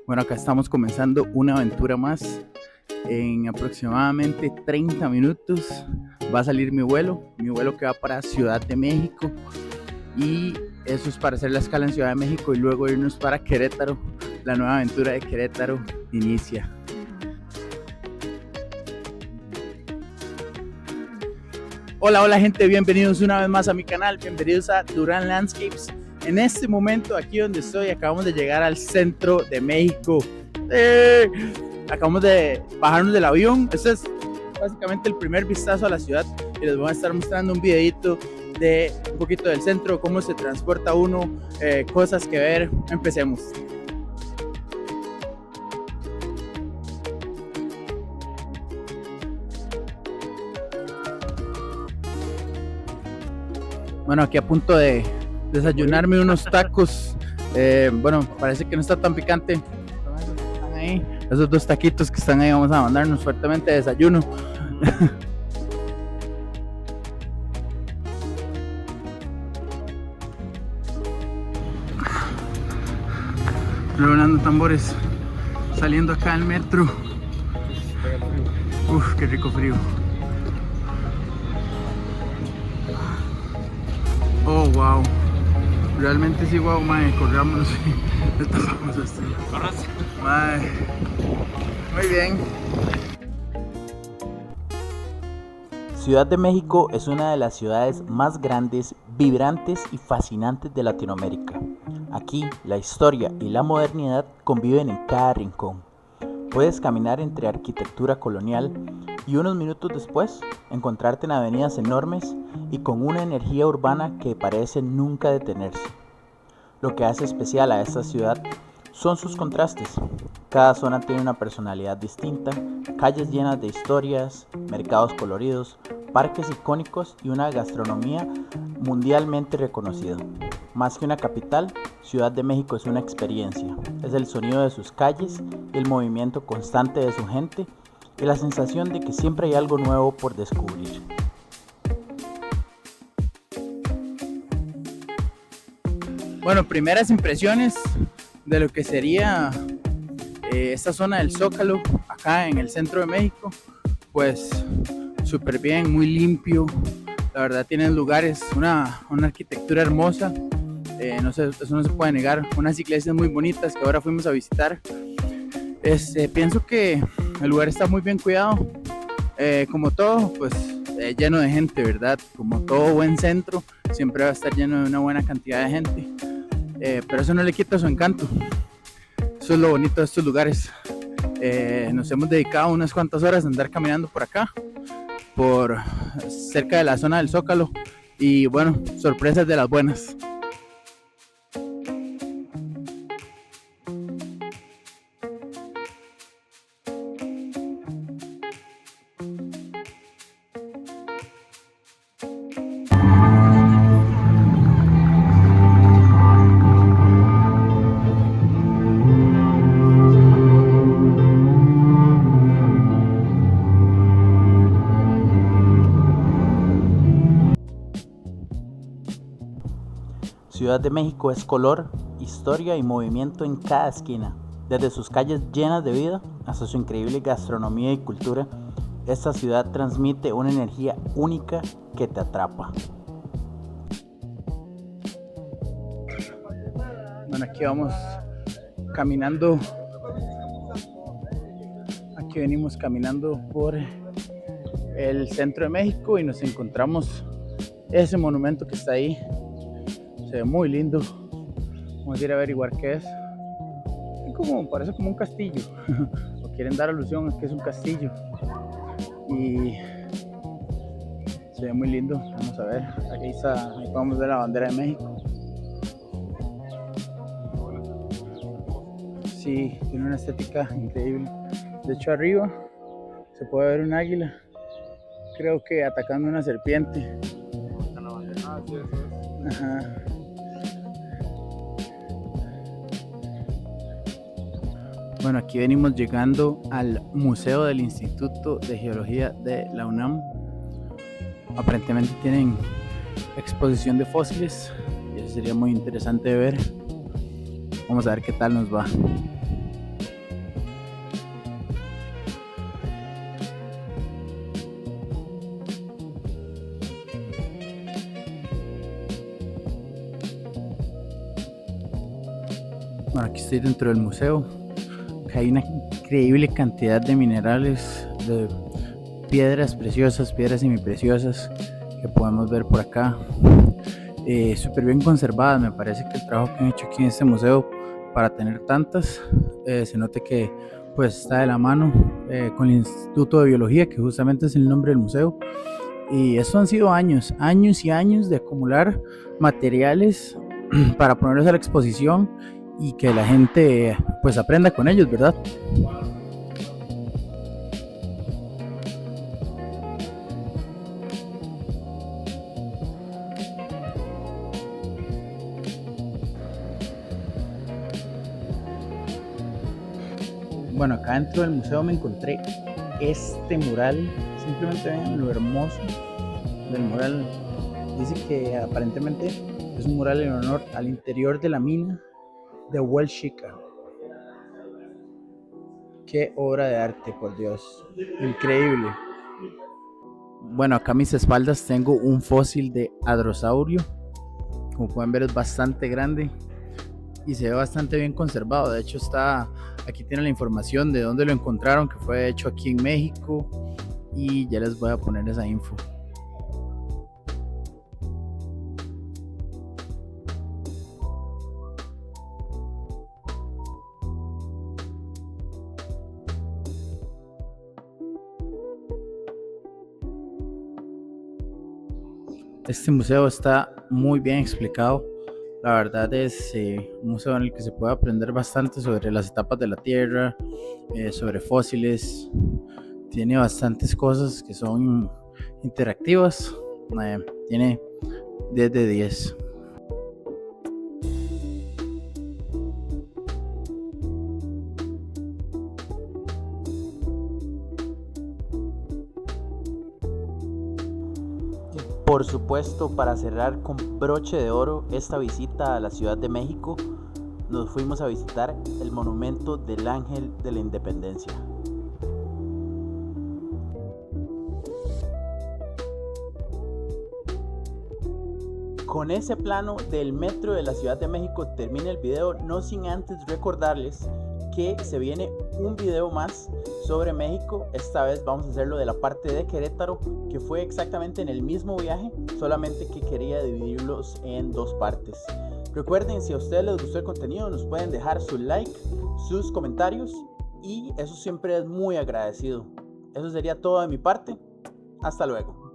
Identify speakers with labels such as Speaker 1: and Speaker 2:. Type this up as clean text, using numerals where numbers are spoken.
Speaker 1: Bueno, acá estamos comenzando una aventura más. En aproximadamente 30 minutos va a salir mi vuelo que va para Ciudad de México, y eso es para hacer la escala en Ciudad de México y luego irnos para Querétaro. La nueva aventura de Querétaro inicia. Hola gente, bienvenidos una vez más a mi canal, bienvenidos a Durán Landscapes. En este momento, aquí donde estoy, acabamos de llegar al centro de México. Acabamos de bajarnos del avión. Este es básicamente el primer vistazo a la ciudad y les voy a estar mostrando un videito de un poquito del centro, cómo se transporta uno, cosas que ver. Empecemos. Bueno, aquí a punto de desayunarme unos tacos. Bueno, parece que no está tan picante. Están ahí, esos dos taquitos que están ahí, vamos a mandarnos fuertemente de desayuno. Revolando tambores, saliendo acá al metro. Uf, qué rico frío. Oh, wow. Realmente sí, wow, mae, corrámonos y le tapamos esto. Mae. Muy bien.
Speaker 2: Ciudad de México es una de las ciudades más grandes, vibrantes y fascinantes de Latinoamérica. Aquí, la historia y la modernidad conviven en cada rincón. Puedes caminar entre arquitectura colonial y unos minutos después encontrarte en avenidas enormes y con una energía urbana que parece nunca detenerse. Lo que hace especial a esta ciudad son sus contrastes. Cada zona tiene una personalidad distinta, calles llenas de historias, mercados coloridos, parques icónicos y una gastronomía mundialmente reconocida. Más que una capital, Ciudad de México es una experiencia. Es el sonido de sus calles, el movimiento constante de su gente y la sensación de que siempre hay algo nuevo por descubrir.
Speaker 1: Bueno, primeras impresiones de lo que sería esta zona del Zócalo, acá en el centro de México. Pues súper bien, muy limpio. La verdad tienen lugares, una arquitectura hermosa. No sé, eso no se puede negar. Unas iglesias muy bonitas que ahora fuimos a visitar. Pienso que el lugar está muy bien cuidado. Como todo, pues lleno de gente, ¿verdad? Como todo buen centro, siempre va a estar lleno de una buena cantidad de gente. Pero eso no le quita su encanto. Eso es lo bonito de estos lugares. Nos hemos dedicado unas cuantas horas a andar caminando por acá, por cerca de la zona del Zócalo, y bueno, sorpresas de las buenas.
Speaker 2: Ciudad de México es color, historia y movimiento en cada esquina. Desde sus calles llenas de vida hasta su increíble gastronomía y cultura, esta ciudad transmite una energía única que te atrapa.
Speaker 1: Bueno, aquí vamos caminando. Aquí venimos caminando por el centro de México y nos encontramos ese monumento que está ahí. Se ve muy lindo. Vamos a ir a averiguar qué es. Parece como un castillo. O quieren dar alusión a que es un castillo. Y se ve muy lindo. Vamos a ver. Ahí podemos ver la bandera de México. Sí, tiene una estética increíble. De hecho, arriba se puede ver un águila, creo que atacando una serpiente. Ajá. Bueno, aquí venimos llegando al Museo del Instituto de Geología de la UNAM. Aparentemente tienen exposición de fósiles y eso sería muy interesante de ver. Vamos a ver qué tal nos va. Bueno, aquí estoy dentro del museo, que hay una increíble cantidad de minerales, de piedras preciosas, piedras semipreciosas que podemos ver por acá. Súper bien conservadas. Me parece que el trabajo que han hecho aquí en este museo para tener tantas, se nota que pues está de la mano con el Instituto de Biología, que justamente es el nombre del museo. Y eso han sido años, años y años de acumular materiales para ponerlos a la exposición y que la gente pues aprenda con ellos, ¿verdad? Bueno, acá dentro del museo me encontré este mural. Simplemente vean lo hermoso del mural. Dice que aparentemente es un mural en honor al interior de la mina de Huelchica. Qué obra de arte, por Dios. Increíble. Bueno, acá a mis espaldas tengo un fósil de hadrosaurio. Como pueden ver, es bastante grande y se ve bastante bien conservado. De hecho, aquí tiene la información de dónde lo encontraron, que fue hecho aquí en México, y ya les voy a poner esa info. Este museo está muy bien explicado. La verdad es un museo en el que se puede aprender bastante sobre las etapas de la Tierra, sobre fósiles. Tiene bastantes cosas que son interactivas. Tiene 10 de 10.
Speaker 2: Por supuesto, para cerrar con broche de oro esta visita a la Ciudad de México, nos fuimos a visitar el monumento del Ángel de la Independencia. Con ese plano del metro de la Ciudad de México termina el video, no sin antes recordarles que se viene un video más sobre México. Esta vez vamos a hacerlo de la parte de Querétaro, que fue exactamente en el mismo viaje, solamente que quería dividirlos en dos partes. Recuerden, si a ustedes les gustó el contenido, nos pueden dejar su like, sus comentarios, y eso siempre es muy agradecido. Eso sería todo de mi parte. Hasta luego.